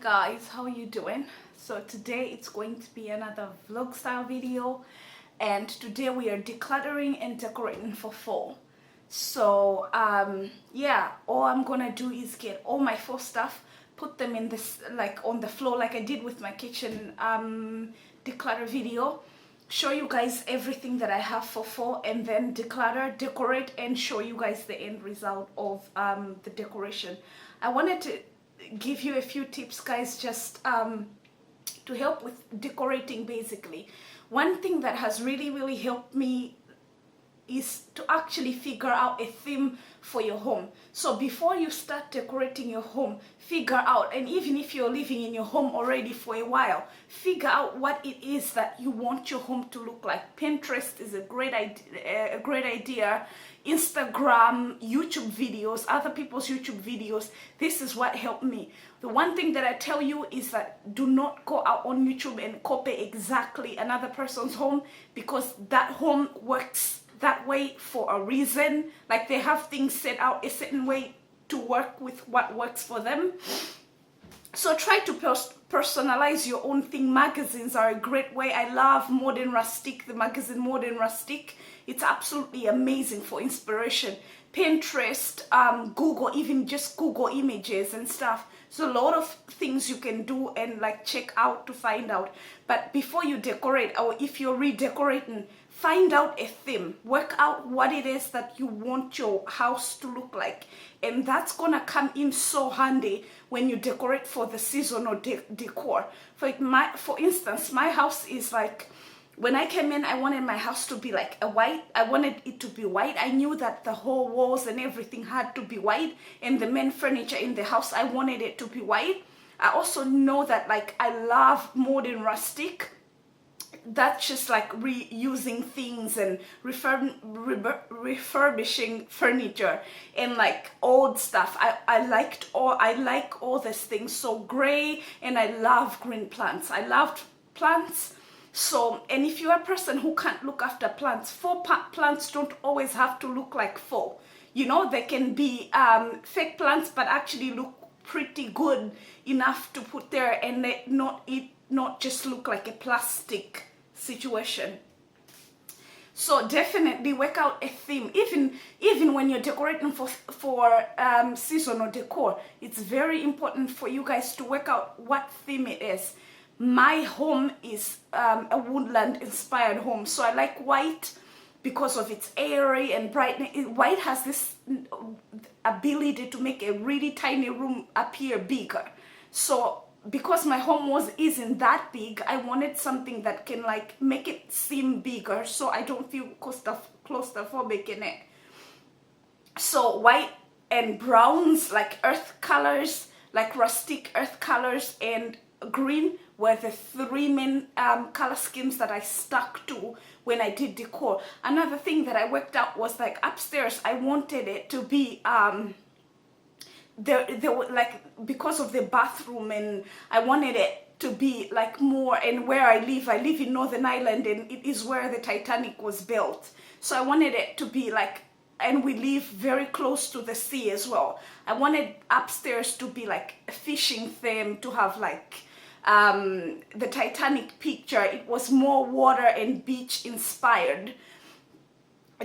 guys, how you doing? So today it's going to be another vlog style video, and today we are decluttering and decorating for fall. So yeah, all I'm gonna do is get all my fall stuff, put them in this, like on the floor, like I did with my kitchen declutter video, show you guys everything that I have for fall, and then declutter, decorate, and show you guys the end result of the decoration. I wanted to give you a few tips, guys, just to help with decorating. Basically, one thing that has really helped me is to actually figure out a theme for your home. So before you start decorating your home, figure out, and even if you're living in your home already for a while, figure out what it is that you want your home to look like. Pinterest is a great idea. Instagram, YouTube videos, other people's YouTube videos. This is what helped me. The one thing that I tell you is that do not go out on YouTube and copy exactly another person's home, because that home works that way for a reason. Like, they have things set out a certain way to work with what works for them. So try to personalize your own thing. Magazines are a great way. I love Modern Rustic, the magazine Modern Rustic. It's absolutely amazing for inspiration. Pinterest, Google, even just Google images and stuff. So a lot of things you can do and like check out to find out. But before you decorate, or if you're redecorating, find out a theme. Work out what it is that you want your house to look like, and that's gonna come in so handy when you decorate for the season or decor. For instance, my house is like, when I came in, I wanted my house to be like a white. I wanted it to be white. I knew that the whole walls and everything had to be white, and the main furniture in the house, I wanted it to be white. I also know that, like, I love Modern Rustic. That's just like reusing things and refurbishing furniture and like old stuff. I like all these things. So gray, and I love green plants. I loved plants. So, and if you're a person who can't look after plants, plants don't always have to look like faux. You know, they can be fake plants but actually look pretty good enough to put there, and they not just look like a plastic situation. So definitely work out a theme. Even when you're decorating for seasonal decor, it's very important for you guys to work out what theme it is. My home is a woodland inspired home, so I like white because of its airy and brightness. White has this ability to make a really tiny room appear bigger. So because my home isn't that big, I wanted something that can like make it seem bigger, so I don't feel claustrophobic in it. So white and browns, like earth colors, like rustic earth colors, and green were the three main color schemes that I stuck to when I did decor. Another thing that I worked out was, like, upstairs, I wanted it to be there were, like, because of the bathroom, and I wanted it to be like more, and where I live in Northern Ireland, and it is where the Titanic was built. So I wanted it to be like, and we live very close to the sea as well. I wanted upstairs to be like a fishing theme, to have like the Titanic picture. It was more water and beach inspired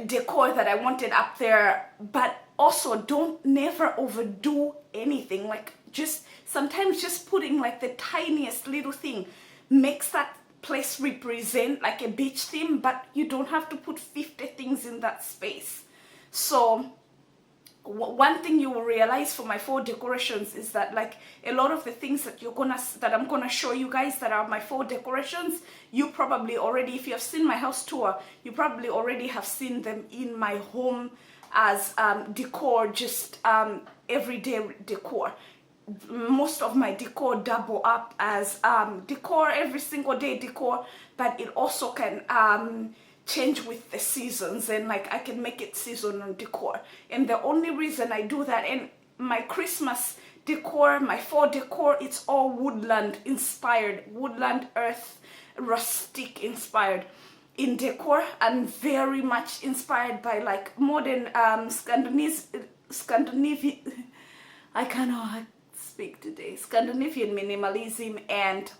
decor that I wanted up there. But also, never overdo anything. Like, just sometimes just putting like the tiniest little thing makes that place represent like a beach theme, but you don't have to put 50 things in that space. So one thing you will realize for my fall decorations is that, like, a lot of the things that I'm gonna show you guys that are my fall decorations, you probably already, if you have seen my house tour, you probably already have seen them in my home as decor, just everyday decor. Most of my decor double up as decor, every single day decor, but it also can change with the seasons, and like I can make it seasonal decor. And the only reason I do that, and my Christmas decor, my fall decor, it's all woodland inspired, woodland, earth, rustic inspired. In decor, I'm very much inspired by like modern Scandinavian, I cannot speak today. Scandinavian minimalism and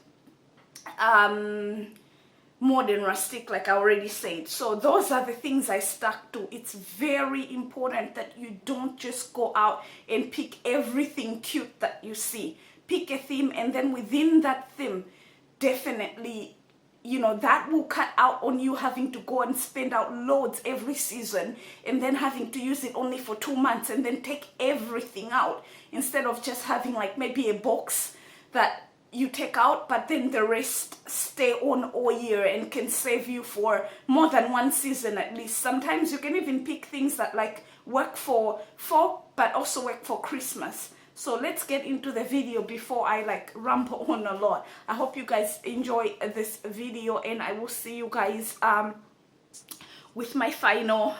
modern rustic, like I already said. So those are the things I stuck to. It's very important that you don't just go out and pick everything cute that you see. Pick a theme, and then within that theme, definitely, you know, that will cut out on you having to go and spend out loads every season and then having to use it only for 2 months and then take everything out, instead of just having like maybe a box that you take out, but then the rest stay on all year and can save you for more than 1 season at least. Sometimes you can even pick things that like work for fall, but also work for Christmas. So let's get into the video before I like ramble on a lot. I hope you guys enjoy this video, and I will see you guys with my final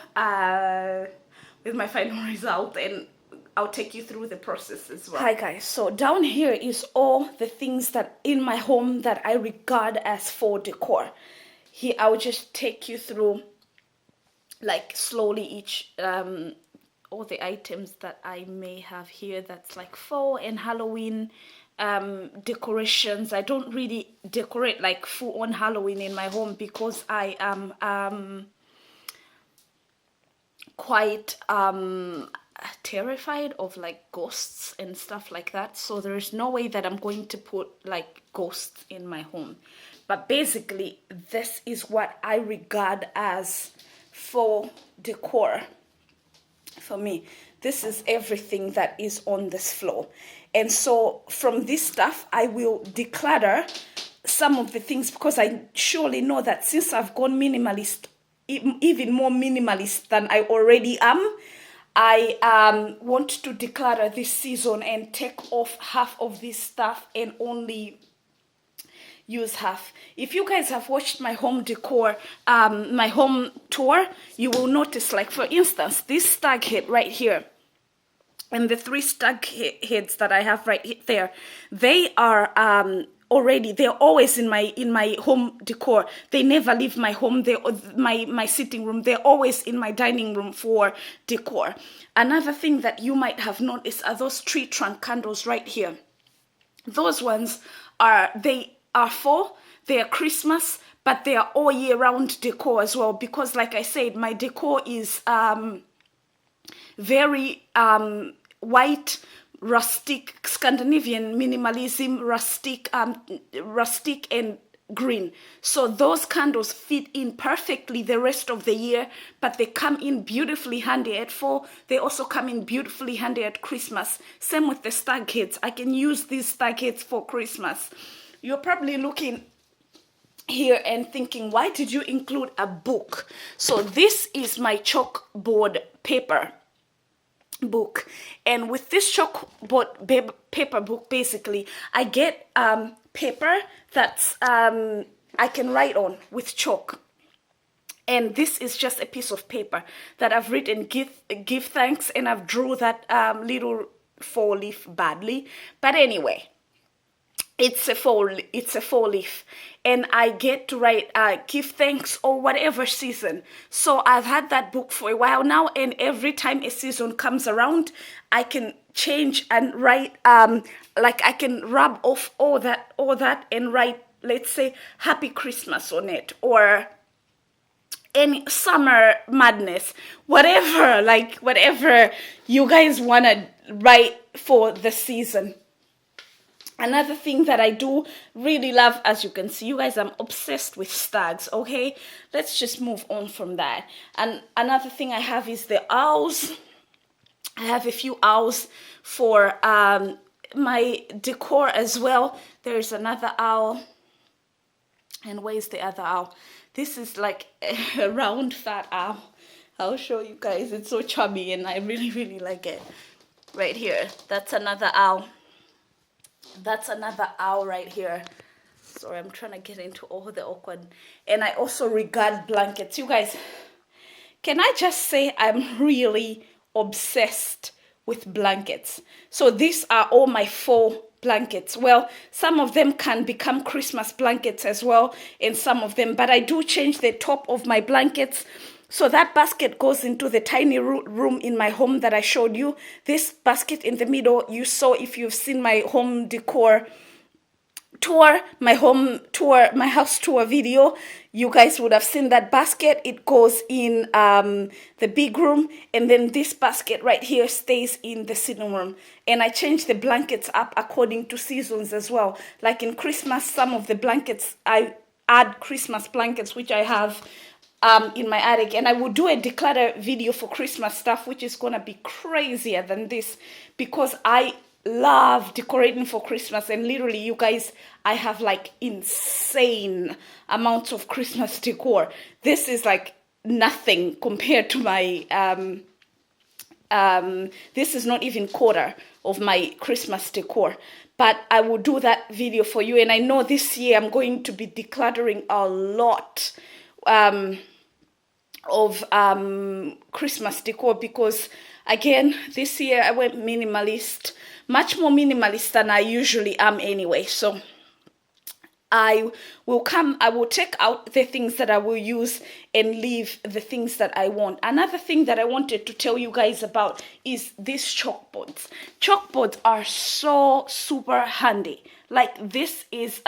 result, and I'll take you through the process as well. Hi guys, so down here is all the things that in my home that I regard as fall decor. Here I'll just take you through like slowly each all the items that I may have here that's like fall and Halloween decorations. I don't really decorate like full on Halloween in my home because I am quite terrified of like ghosts and stuff like that, so there is no way that I'm going to put like ghosts in my home. But basically this is what I regard as fall decor for me. This is everything that is on this floor, and so from this stuff I will declutter some of the things, because I surely know that since I've gone minimalist, even more minimalist than I already am, I want to declutter this season and take off half of this stuff and only use half. If you guys have watched my home decor, my home tour, you will notice, like for instance, this stag head right here and the 3 stag heads that I have right there, they are already, they're always in my home decor. They never leave my home. They my sitting room. They're always in my dining room for decor. Another thing that you might have noticed are those tree trunk candles right here. Those ones are fall, they are Christmas, but they are all year round decor as well, because like I said, my decor is very white, rustic, Scandinavian minimalism, rustic and green. So those candles fit in perfectly the rest of the year, but they come in beautifully handy at fall. They also come in beautifully handy at Christmas. Same with the stag heads. I can use these stag heads for Christmas. You're probably looking here and thinking, why did you include a book? So this is my chalkboard paper book, and with this chalkboard paper book, basically I get paper that's I can write on with chalk, and this is just a piece of paper that I've written give thanks, and I've drew that little fall leaf badly, but anyway, it's a fall leaf, and I get to write give thanks or whatever season. So I've had that book for a while now, and every time a season comes around, I can change and write like I can rub off all that and write, let's say, Happy Christmas on it, or any summer madness, whatever you guys want to write for the season. Another thing that I do really love, as you can see, you guys, I'm obsessed with stags, okay? Let's just move on from that. And another thing I have is the owls. I have a few owls for my decor as well. There's another owl. And where's the other owl? This is like a round, fat owl. I'll show you guys. It's so chubby and I really, really like it. Right here. That's another owl. That's another owl right here. Sorry, I'm trying to get into all the awkward. And I also regard blankets. You guys, can I just say I'm really obsessed with blankets. So these are all my fall blankets. Well, some of them can become Christmas blankets as well, and some of them, but I do change the top of my blankets So that basket goes into the tiny room in my home that I showed you. This basket in the middle, you saw if you've seen my home decor tour, my house tour video, you guys would have seen that basket. It goes in the big room, and then this basket right here stays in the sitting room. And I change the blankets up according to seasons as well. Like in Christmas, some of the blankets, I add Christmas blankets, which I have in my attic, and I will do a declutter video for Christmas stuff, which is gonna be crazier than this, because I love decorating for Christmas. And literally, you guys, I have like insane amounts of Christmas decor. This is like nothing compared to my this is not even quarter of my Christmas decor, but I will do that video for you. And I know this year I'm going to be decluttering a lot of Christmas decor, because again, this year I went minimalist, much more minimalist than I usually am anyway. So I will take out the things that I will use and leave the things that I want. Another thing that I wanted to tell you guys about is these chalkboards. Chalkboards are so super handy. Like this is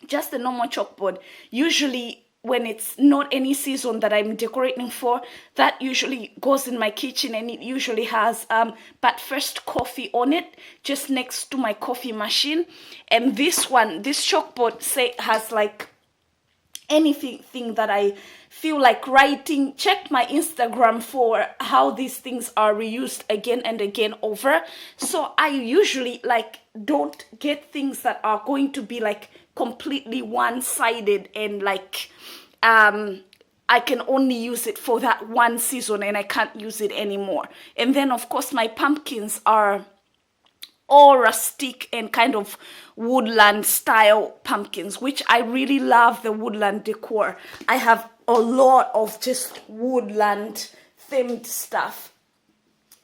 just a normal chalkboard. Usually when it's not any season that I'm decorating for, that usually goes in my kitchen, and it usually has but first coffee on it, just next to my coffee machine. And this chalkboard has like anything that I feel like writing. Check my Instagram for how these things are reused again and again over. So I usually like don't get things that are going to be like completely one-sided and like I can only use it for that one season and I can't use it anymore. And then of course my pumpkins are all rustic and kind of woodland style pumpkins, which I really love the woodland decor. I have a lot of just woodland themed stuff.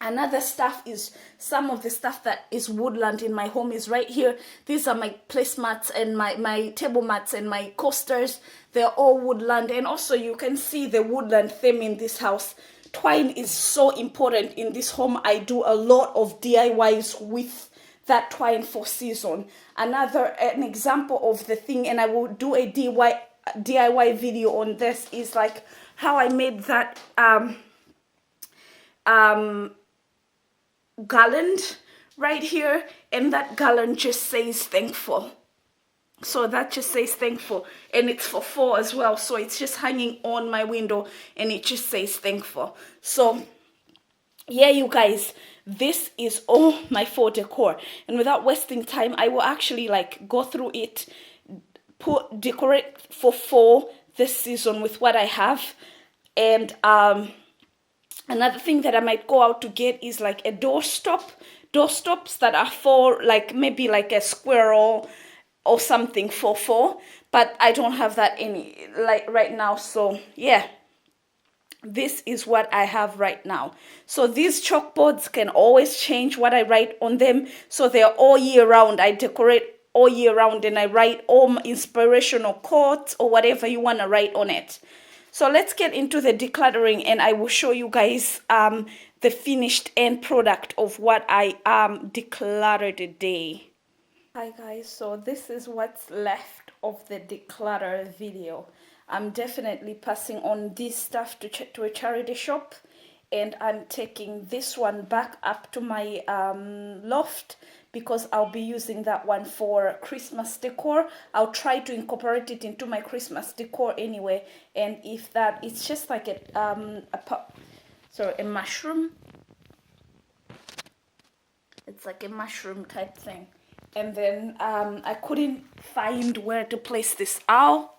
Another stuff is some of the stuff that is woodland in my home is right here. These are my placemats and my table mats and my coasters. They're all woodland. And also you can see the woodland theme in this house. Twine is so important in this home. I do a lot of DIYs with that twine for season. An example of the thing, and I will do a DIY video on this, is like how I made that garland right here, and that garland just says thankful. So that just says thankful, and it's for fall as well, so it's just hanging on my window and it just says thankful. So yeah, you guys, this is all my fall decor, and without wasting time, I will actually like go through it, decorate for fall this season with what I have. And another thing that I might go out to get is like a doorstops that are for like maybe like a squirrel or something for fall, but I don't have that any like right now. So yeah, this is what I have right now. So these chalkboards can always change what I write on them, so they're all year round. I decorate all year round and I write all my inspirational quotes or whatever you want to write on it. So let's get into the decluttering, and I will show you guys the finished end product of what I decluttered today. Hi guys, so this is what's left of the declutter video. I'm definitely passing on this stuff to a charity shop, and I'm taking this one back up to my loft, because I'll be using that one for Christmas decor. I'll try to incorporate it into my Christmas decor anyway. And if that, it's just like a mushroom. It's like a mushroom type thing. And then I couldn't find where to place this owl.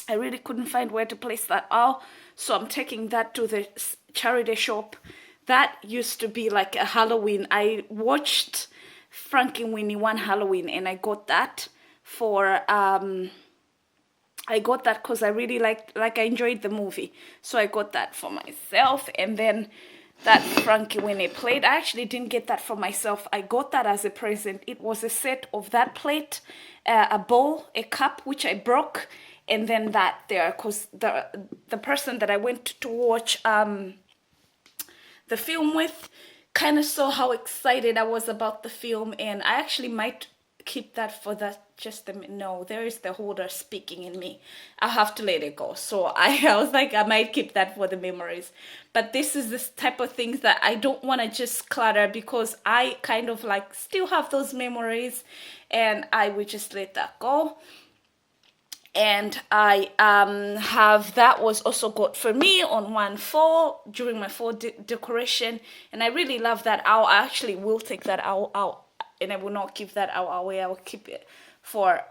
I really couldn't find where to place that owl. So I'm taking that to the charity shop. That used to be like a Halloween. I watched Frankenweenie one Halloween, and I got that for I got that because I really I enjoyed the movie. So I got that for myself, and then that Frankenweenie plate, I actually didn't get that for myself. I got that as a present. It was a set of that plate, a bowl, a cup, which I broke, and then that there, because the person that I went to watch the film with kind of saw how excited I was about the film, and I actually might keep that for that. Just no, there is the holder speaking in me. I'll have to let it go. So I was like, I might keep that for the memories. But this is this type of things that I don't want to just clutter, because I kind of like still have those memories, and I would just let that go. And I have, that was also got for me on one fall during my fall decoration, and I really love that owl. I actually will take that out, and I will not keep that owl away. I will keep it for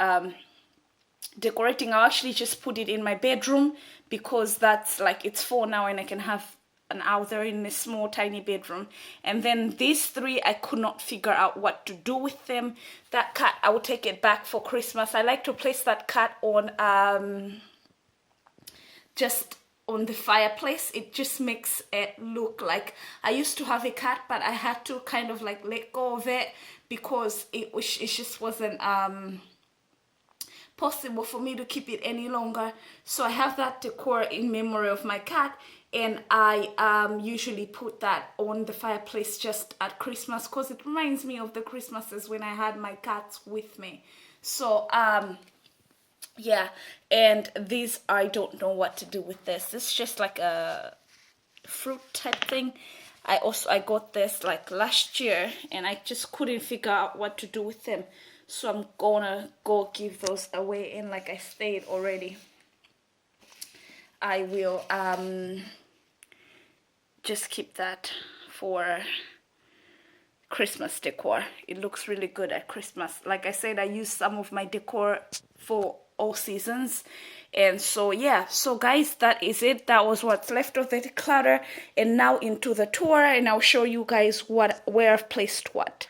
decorating. I'll actually just put it in my bedroom, because that's like, it's fall now, and I can have an owl there in a small tiny bedroom. And then these three, I could not figure out what to do with them. That cat, I will take it back for Christmas. I like to place that cat on just on the fireplace. It just makes it look like, I used to have a cat, but I had to kind of like let go of it, because it just wasn't possible for me to keep it any longer. So I have that decor in memory of my cat, and I usually put that on the fireplace just at Christmas, because it reminds me of the Christmases when I had my cats with me. So yeah, and these, I don't know what to do with this. This is just like a fruit type thing. I got this like last year, and I just couldn't figure out what to do with them. So I'm gonna go give those away, and like I said already, I will just keep that for Christmas decor. It looks really good at Christmas. Like I said, I use some of my decor for all seasons. And so yeah, so guys, that is it. That was what's left of the declutter, and now into the tour, and I'll show you guys where I've placed what.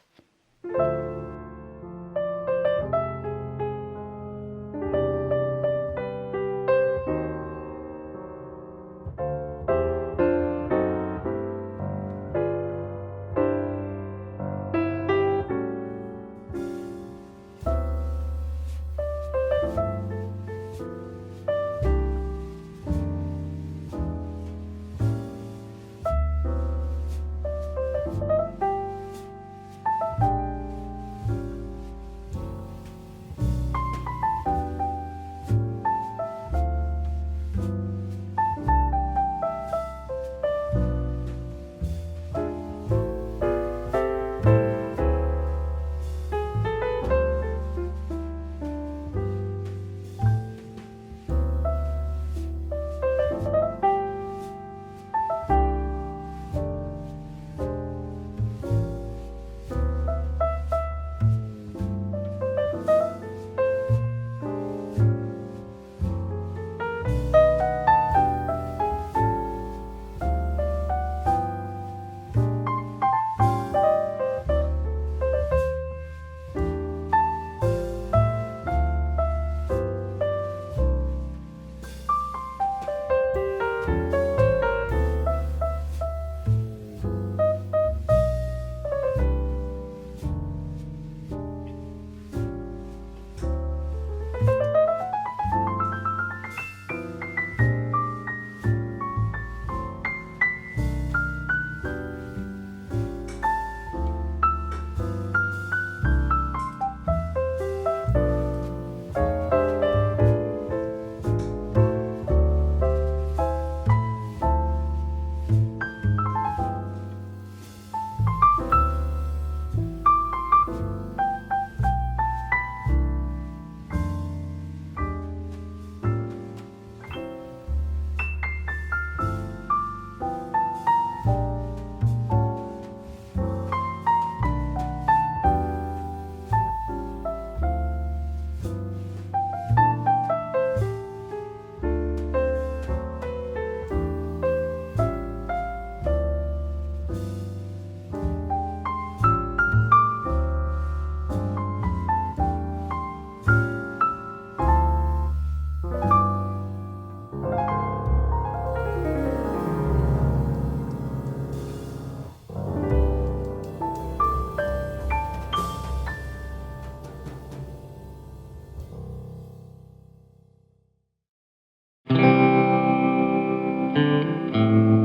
you.